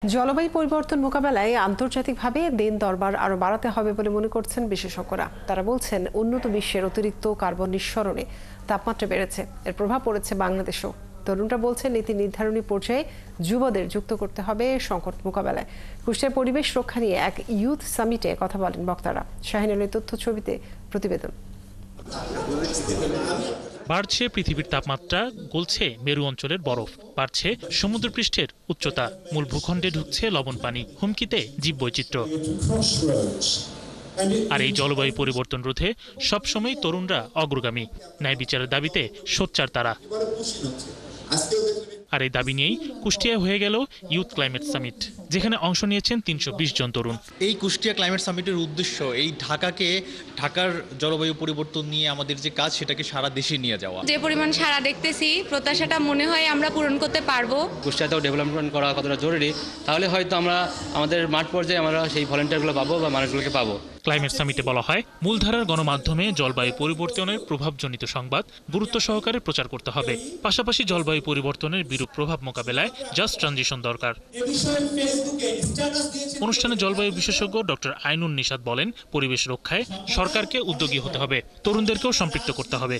জলবায়ু পরিবর্তন মোকাবেলায় আন্তর্জাতিকভাবে দিন দরবার আরো বাড়াতে হবে বলে মনে করছেন বিশেষজ্ঞরা। তারা বলছেন, উন্নত বিশ্বের অতিরিক্ত কার্বন নিঃসরণে তাপমাত্রা বেড়েছে, এর প্রভাব পড়েছে বাংলাদেশেও। তরুণরা বলছেন, নীতি নির্ধারণী পর্যায়ে যুবদের যুক্ত করতে হবে সংকট মোকাবেলায়। কুষ্টিয়ার পরিবেশ রক্ষা নিয়ে এক ইউথ সামিটে কথা বলেন বক্তারা। শাহিন আলীর তথ্য ছবিতে প্রতিবেদন। বাড়ছে পৃথিবীর তাপমাত্রা, গলছে মেরু অঞ্চলের বরফ, বাড়ছে সমুদ্রপৃষ্ঠের উচ্চতা, মূল ভূখণ্ডে ঢুকছে লবণ পানি, হুমকিতে জীববৈচিত্র্য। আর এই জলবায়ু পরিবর্তন রোধে সবসময় তরুণরা অগ্রগামী। ন্যায় বিচারের দাবিতে সোচ্চার তারা। আর এই দাবি নিয়েই কুষ্টিয়ায় হয়ে গেল ইউথ ক্লাইমেট সামিট, যেখানে অংশ নিয়েছেন ৩২০ জন তরুণ। এই কুষ্টিয়া ক্লাইমেট সামিটের উদ্দেশ্য এই ঢাকার জলবায়ু পরিবর্তন নিয়ে আমাদের যে কাজ, সেটাকে সারা দেশে নিয়ে যাওয়া। যে পরিমাণ সারা দেখতেছি, প্রত্যাশাটা মনে হয় আমরা পূরণ করতে পারবো। কুষ্টিয়াতেও ডেভেলপমেন্ট করা কতটা জরুরি, তাহলে হয়তো আমরা আমাদের মাঠ পর্যায়ে আমরা সেই ভলেন্টিয়ারগুলো পাবো বা মানুষগুলোকে পাবো। ক্লাইমেট সামিটে বলা হয়, মূলধারার গণমাধ্যমে জলবায়ু পরিবর্তনের প্রভাবজনিত সংবাদ গুরুত্ব সহকারে প্রচার করতে হবে। পাশাপাশি জলবায়ু পরিবর্তনের বিরূপ প্রভাব মোকাবেলায় জাস্ট ট্রানজিশন দরকার। অনুষ্ঠানে জলবায়ু বিশেষজ্ঞ ডক্টর আইনুন নিশাত বলেন, পরিবেশ রক্ষায় সরকারকে উদ্যোগী হতে হবে, তরুণদেরকেও সম্পৃক্ত করতে হবে।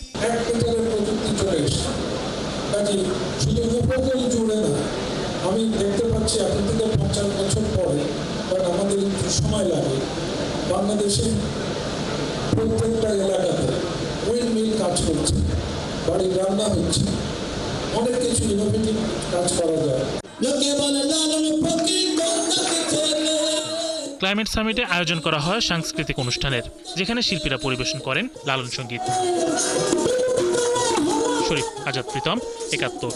আমি দেখতে পাচ্ছি এখন থেকে ৫০ বছর পরে, বাট আমাদের একটু সময় লাগে। বাংলাদেশে প্রত্যেকটা এলাকাতে উইন্ড মিল কাজ করছে, বাড়ি রান্না হচ্ছে, অনেক কিছু ইনোভেটিভ কাজ করা যায়। ক্লাইমেট সামিটে আয়োজন করা হয় সাংস্কৃতিক অনুষ্ঠানের, যেখানে শিল্পীরা পরিবেশন করেন লালন সঙ্গীত। শরীফ আজাদ প্রীতম, ৭১।